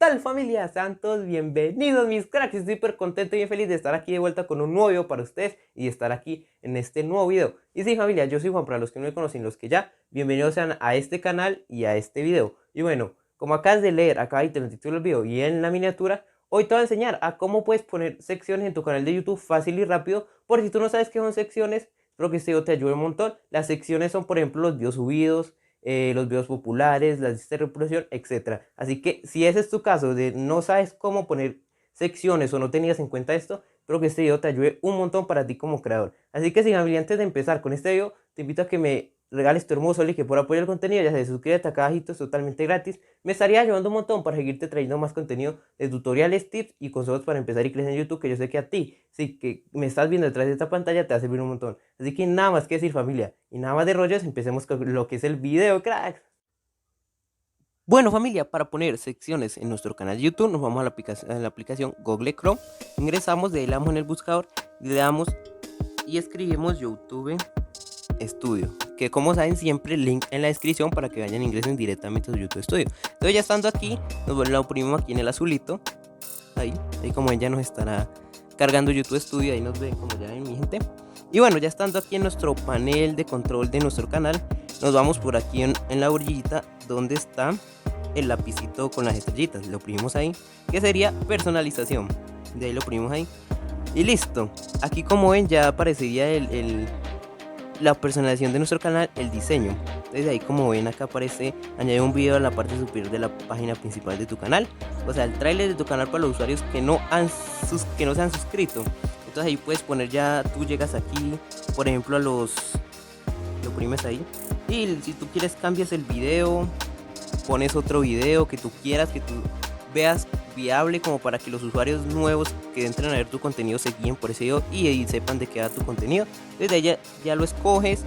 tal familia? Sean todos bienvenidos mis cracks, estoy súper contento y bien feliz de estar aquí de vuelta con un nuevo video para ustedes y de estar aquí en este nuevo video. Y sí familia, yo soy Juan, para los que no me conocen, los que ya, bienvenidos sean a este canal y a este video. Y bueno, como acabas de leer acá en el título del video y en la miniatura, hoy te voy a enseñar a cómo puedes poner secciones en tu canal de YouTube fácil y rápido. Por si tú no sabes qué son secciones, espero que este video te ayude un montón. Las secciones son por ejemplo los videos subidos, los videos populares, las listas de reproducción, etcétera. Así que si ese es tu caso de no sabes cómo poner secciones o no tenías en cuenta esto, espero que este video te ayude un montón para ti como creador. Así que sin familia, antes de empezar con este video, te invito a que me regales tu hermoso like por apoyar el contenido. Ya sabes, suscríbete acá abajito, es totalmente gratis. Me estaría ayudando un montón para seguirte trayendo más contenido de tutoriales, tips y consejos para empezar y crecer en YouTube, que yo sé que a ti, sí que me estás viendo detrás de esta pantalla, te va a servir un montón. Así que nada más que decir familia, y nada más de rollos, empecemos con lo que es el video, cracks. Bueno familia, para poner secciones en nuestro canal de YouTube, nos vamos a la aplicación Google Chrome, ingresamos, de ahí le damos en el buscador, le damos y escribimos YouTube Studio, que como saben siempre el link en la descripción para que vayan e ingresen directamente a su YouTube Studio. Entonces ya estando aquí, lo oprimimos aquí en el azulito, ahí como ven ya nos estará cargando YouTube Studio, ahí nos ven como ya ven mi gente. Y bueno, ya estando aquí en nuestro panel de control de nuestro canal, nos vamos por aquí en la orillita donde está el lapicito con las estrellitas, lo oprimimos ahí, que sería personalización, de ahí lo oprimimos ahí y listo. Aquí como ven ya aparecería la personalización de nuestro canal, el diseño. Entonces ahí como ven acá aparece añadir un video a la parte superior de la página principal de tu canal, o sea el tráiler de tu canal para los usuarios que no se han suscrito. Entonces ahí puedes poner, ya tú llegas aquí por ejemplo a lo oprimes ahí y si tú quieres cambias el video, pones otro video que tú quieras, que tú veas viable, como para que los usuarios nuevos que entren a ver tu contenido se guíen por ese video y sepan de qué va tu contenido. Desde ahí ya lo escoges,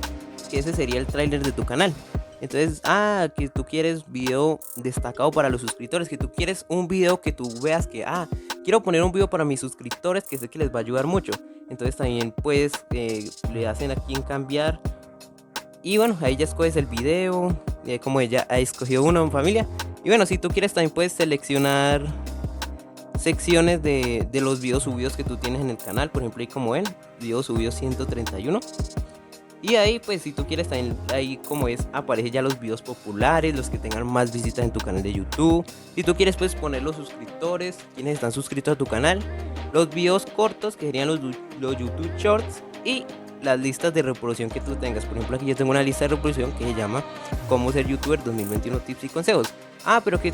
que ese sería el tráiler de tu canal. Entonces, que tú quieres video destacado para los suscriptores, que tú quieres un video que tú veas que, quiero poner un video para mis suscriptores que sé que les va a ayudar mucho. Entonces también pues le hacen aquí en cambiar. Y bueno, ahí ya escoges el video, como ella ha escogido uno en familia. Y bueno, si tú quieres también puedes seleccionar secciones de los videos subidos que tú tienes en el canal. Por ejemplo, ahí como ven, videos subidos 131. Y ahí pues si tú quieres también, ahí como es, aparece ya los videos populares, los que tengan más visitas en tu canal de YouTube. Si tú quieres puedes poner los suscriptores, quienes están suscritos a tu canal, los videos cortos que serían los YouTube Shorts y las listas de reproducción que tú tengas. Por ejemplo, aquí yo tengo una lista de reproducción que se llama Cómo ser YouTuber 2021 tips y consejos. Pero que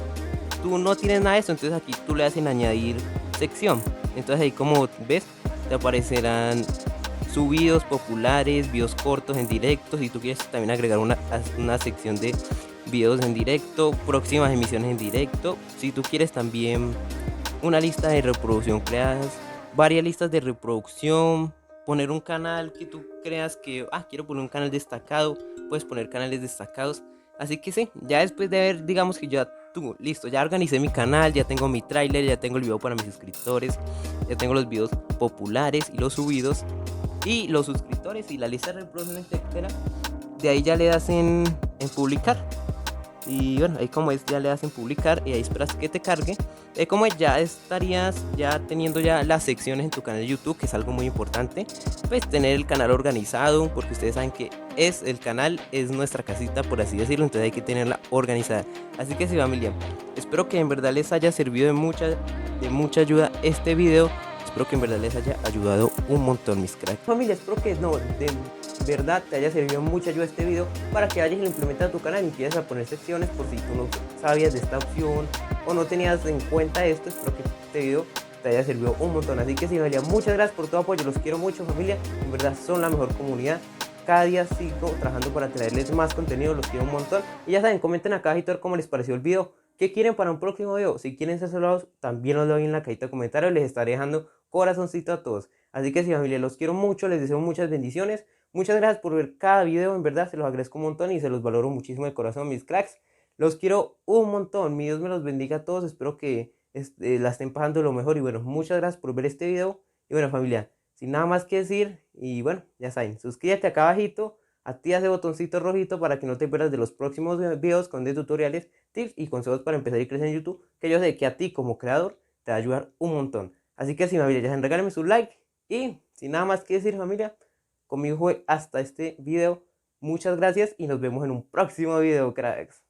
tú no tienes nada de eso, entonces aquí tú le hacen añadir sección. Entonces ahí como ves te aparecerán subidos populares, videos cortos en directo. Si tú quieres también agregar una sección de videos en directo, próximas emisiones en directo. Si tú quieres también una lista de reproducción, creas varias listas de reproducción, poner un canal que tú creas que, quiero poner un canal destacado, puedes poner canales destacados. Así que sí, ya después de ver, digamos que listo, ya organicé mi canal, ya tengo mi tráiler, ya tengo el video para mis suscriptores, ya tengo los videos populares y los subidos y los suscriptores y la lista de reproducción, etcétera. De ahí ya le das en publicar. Y bueno, ahí como es, ya le das en publicar y ahí esperas que te cargue. Como ya estarías ya teniendo ya las secciones en tu canal de YouTube, que es algo muy importante, pues tener el canal organizado, porque ustedes saben que el canal es nuestra casita, por así decirlo, entonces hay que tenerla organizada. Así que sí familia, espero que en verdad les haya servido de mucha ayuda este video. Espero que en verdad les haya ayudado un montón, mis cracks. Familia, espero que de verdad te haya servido mucha ayuda este video para que vayas y lo implementes a tu canal y empieces a poner secciones por si tú no sabías de esta opción o no tenías en cuenta esto. Espero que este video te haya servido un montón. Así que sí, familia, muchas gracias por tu apoyo. Los quiero mucho, familia. En verdad son la mejor comunidad. Cada día sigo trabajando para traerles más contenido. Los quiero un montón. Y ya saben, comenten acá abajito cómo les pareció el video. ¿Qué quieren para un próximo video? Si quieren ser saludados, también los doy en la cajita de comentarios. Les estaré dejando corazoncito a todos. Así que sí, familia, los quiero mucho. Les deseo muchas bendiciones. Muchas gracias por ver cada video. En verdad se los agradezco un montón y se los valoro muchísimo de corazón, mis cracks. Los quiero un montón. Mi Dios me los bendiga a todos. Espero que la estén pasando lo mejor. Y bueno, muchas gracias por ver este video. Y bueno, familia, sin nada más que decir. Y bueno, ya saben, suscríbete acá abajito activa ese botoncito rojito para que no te pierdas de los próximos videos con de tutoriales, tips y consejos para empezar y crecer en YouTube, que yo sé que a ti como creador te va a ayudar un montón. Así que sí, familia, ya saben, regálenme su like y sin nada más que decir, familia, conmigo fue hasta este video. Muchas gracias y nos vemos en un próximo video, cracks.